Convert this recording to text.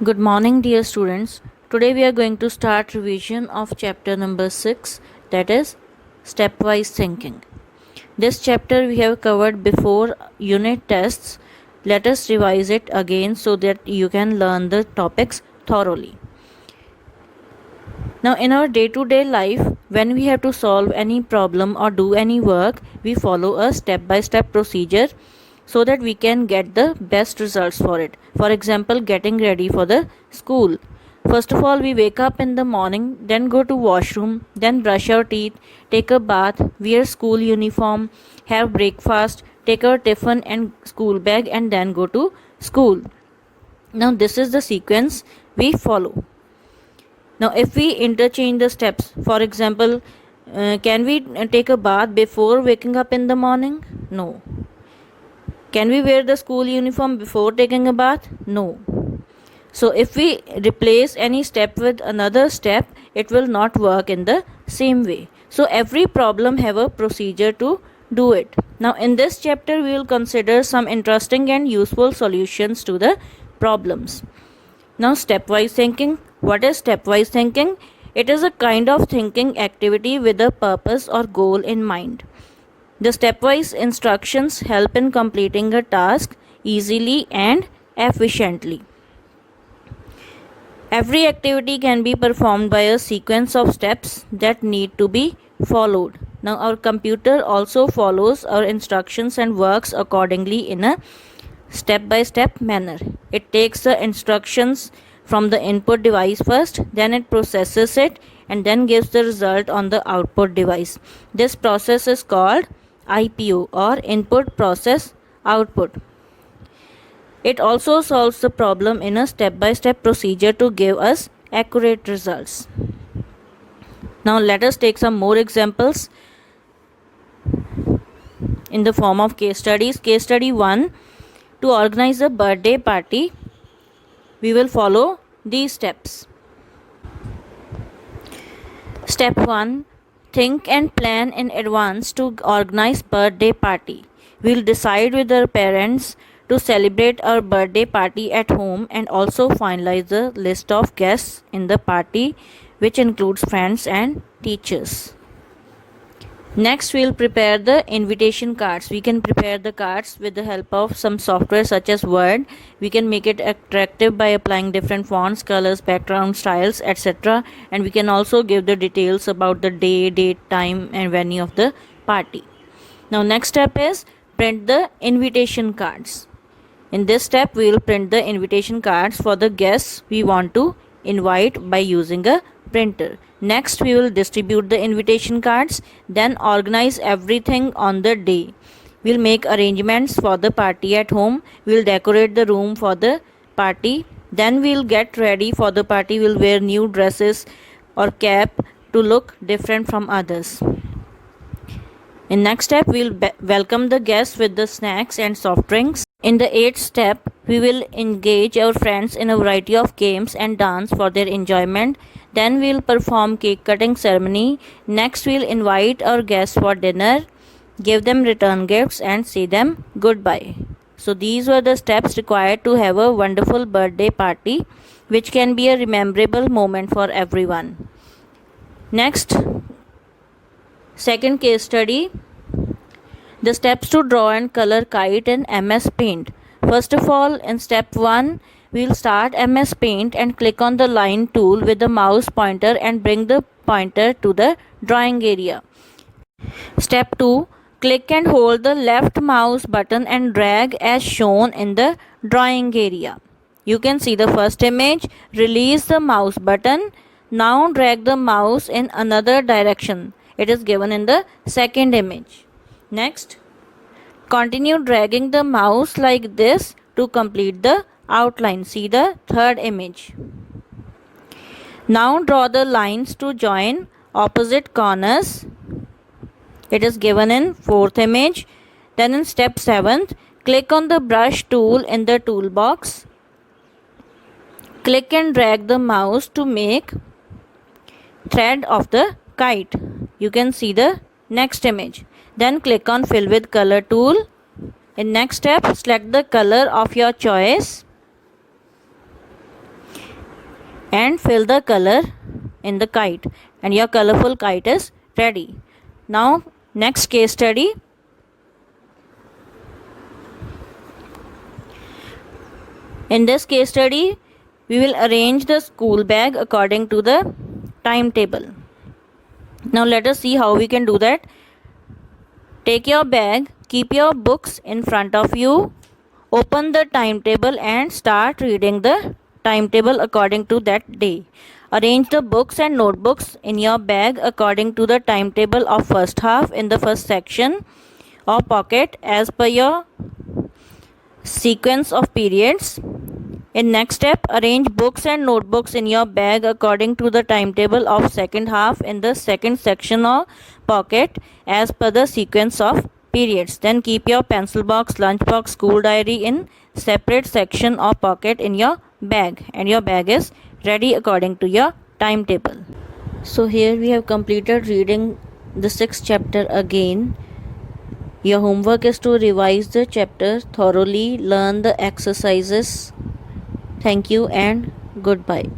Good morning, dear students. Today we are going to start revision of chapter number 6, that is stepwise thinking. This chapter we have covered before unit tests. Let us revise it again so that you can learn the topics thoroughly. Now, in our day to day life, when we have to solve any problem or do any work, we follow a step by step procedure so that we can get the best results for it. For example, getting ready for the school. First of all, we wake up in the morning, then go to washroom, then brush our teeth, take a bath, wear school uniform, have breakfast, take our tiffin and school bag, and then go to school. Now, this is the sequence we follow. Now, if we interchange the steps, for example, can we take a bath before waking up in the morning? No. Can we wear the school uniform before taking a bath? No. So, if we replace any step with another step, it will not work in the same way. So, every problem have a procedure to do it. Now, in this chapter, we will consider some interesting and useful solutions to the problems. Now, stepwise thinking. What is stepwise thinking? It is a kind of thinking activity with a purpose or goal in mind. The stepwise instructions help in completing a task easily and efficiently. Every activity can be performed by a sequence of steps that need to be followed. Now, our computer also follows our instructions and works accordingly in a step by step manner. It takes the instructions from the input device first, then it processes it and then gives the result on the output device. This process is called IPO, or input process output. It also solves the problem in a step by step procedure to give us accurate results. Now let us take some more examples in the form of case studies. Case study 1. To organize a birthday party, we will follow these steps. Step 1. Think and plan in advance to organize birthday party. We will decide with our parents to celebrate our birthday party at home and also finalize the list of guests in the party, which includes friends and teachers. Next, we will prepare the invitation cards. We can prepare the cards with the help of some software such as Word. We can make it attractive by applying different fonts, colors, background styles, etc. And we can also give the details about the day, date, time, and venue of the party. Now, next step is print the invitation cards. In this step, we will print the invitation cards for the guests we want to invite by using a printer. Next, we will distribute the invitation cards, then organize everything on the day. We'll make arrangements for the party at home. We'll decorate the room for the party. Then we'll get ready for the party. We'll wear new dresses or cap to look different from others. In next step, we'll welcome the guests with the snacks and soft drinks. In the 8th step, we will engage our friends in a variety of games and dance for their enjoyment. Then we'll perform cake cutting ceremony. Next, we'll invite our guests for dinner, give them return gifts and say them goodbye. So these were the steps required to have a wonderful birthday party, which can be a memorable moment for everyone. Next, second case study. The steps to draw and color kite in MS Paint. First of all, in step 1, we will start MS Paint and click on the line tool with the mouse pointer and bring the pointer to the drawing area. Step 2, click and hold the left mouse button and drag as shown in the drawing area. You can see the first image. Release the mouse button. Now drag the mouse in another direction. It is given in the second image. Next, continue dragging the mouse like this to complete the outline. See the third image. Now draw the lines to join opposite corners. It is given in fourth image. Then in step 7, click on the brush tool in the toolbox. Click and drag the mouse to make thread of the kite. You can see the next image. Then click on fill with color tool. In next step, select the color of your choice. and fill the color in the kite, and your colorful kite is ready. Now next case study. In this case study, we will arrange the school bag according to the timetable. Now let us see how we can do that. Take your bag, keep your books in front of you, open the timetable and start reading the timetable according to that day. Arrange the books and notebooks in your bag according to the timetable of first half in the first section or pocket as per your sequence of periods. In next step, arrange books and notebooks in your bag according to the timetable of second half in the second section or pocket as per the sequence of periods. Then keep your pencil box, lunch box, school diary in separate section or pocket in your bag, and your bag is ready according to your timetable. So here we have completed reading the 6th chapter again. Your homework is to revise the chapter thoroughly, learn the exercises. Thank you and goodbye.